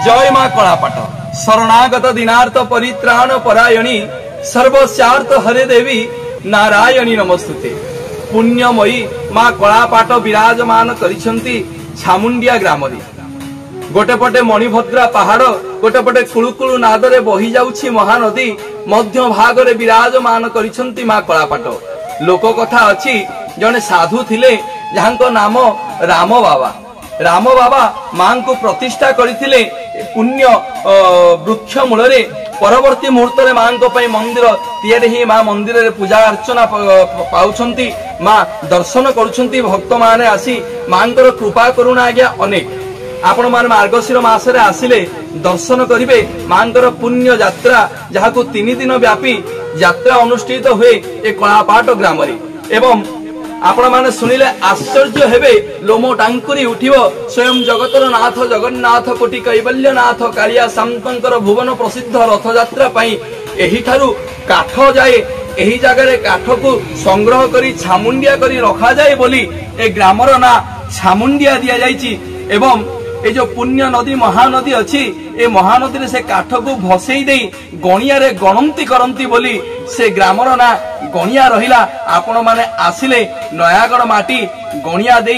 जय मां कलापाट शरणागत दीनार्थ परित्राण परायणी सर्वस्यार्थ हरे देवी नारायणी नमस्तुते। पुण्यमयी मां कलापाट विराजमान करिसंती छामुंडिया ग्राम रे। गोटे पटे मणिभद्रा पहाड़ गोटे पटे कुलुकुलु नादरे बही जाउछि महानदी मध्य भाग रे विराजमान करिसंती मां कलापाट। लोक कथा अछि जने साधु थिले जहांको नाम राम बाबा। राम बाबा मां को प्रतिष्ठा करथिले पुण्य वृक्ष मूल रे। परवर्ती मुहूर्त रे मां को पई मंदिर तैयारी ही मां मंदिर रे पूजा अर्चना पाउछंती मां दर्शन करूछंती। भक्त माने आसी मां को कृपा करुणा आज्ञा अनेक। आपण मान मार्गशीर मास रे आसिले दर्शन करिवे मां को पुण्य यात्रा जहाको 3 दिन व्यापी यात्रा अनुष्ठित हुए ए कलापाट ग्राम रे। एवं आपण माने सुनिले आश्चर्य हेबे लोमो टांकुरी उठिबो। स्वयं जगतर नाथ जगन्नाथ कोटि कैवल्यनाथ कालिया शांतंकर भुवन प्रसिद्ध रथ यात्रा पई एही थारु काठ जाए एही जगह रे काठ को संग्रह करी छामुंडिया करी रखा जाए बोली ए ग्रामर ना छामुंडिया दिया जाइछि। एवं ए जो पुण्य नदी महानदी अच्छी ए महानदी रे से काठ को भसई दे गणिया रे गणंती करंती बोली से ग्रामर ना गणिया रहिला। आपण माने आसिले नयागढ़ माटी गणिया दे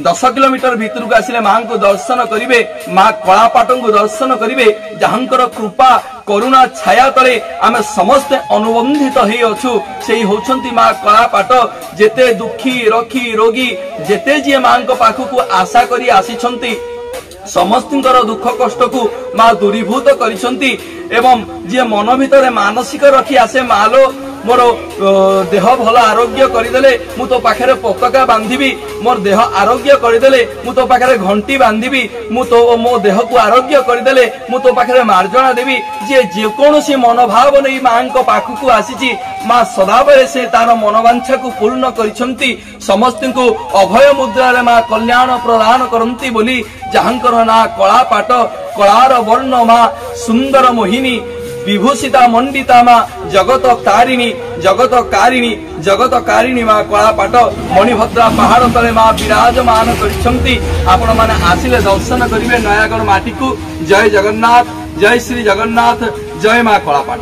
10 किलोमीटर भीतर को आसिले मां को दर्शन करिवे मां कलापाट को दर्शन करिवे जहांकर कृपा करुणा छाया तले आमे समस्त अनुबंधित हेई अछु। सेही होछंती मां कलापाट। जेते दुखी रखी रोगी जेते जे मां को पाखु को आशा करी आसीछंती समस्तर दुख कष्ट को मां दूरीभूत करिसंती। एवं जे मन भितर मानसिक रखी आसे मालो मोर देह भल आरोग्य करदेले मु तो पाखे पताका बांधिबी मोर देह आरोग्य करदेले मु तो पाखे घंटी बांधिबी मु तो मो देह को आरोग्य करदेले मु तो पाखे मार्जना देवी। जे जेकोसी मनोभाव नहीं मां को पाखु को आसीची मां सदाबले से तार मनोवांछा को पूर्ण करिसंती। समस्त को अभय मुद्रा रे मां कल्याण प्रदान करंती बोली जहांकर ना कलापाट। कलार वर्ण मां सुंदर मोहिनी विभूषिता मंडिता मां जगत कारिणी मां कलापाट मणिभद्रा पहाड़ तले मां विराजमान करिसंती। आपण माने आसिले दर्शन करिवे नयागढ़ माटी को। जय जगन्नाथ जय श्री जगन्नाथ जय मां कलापाट।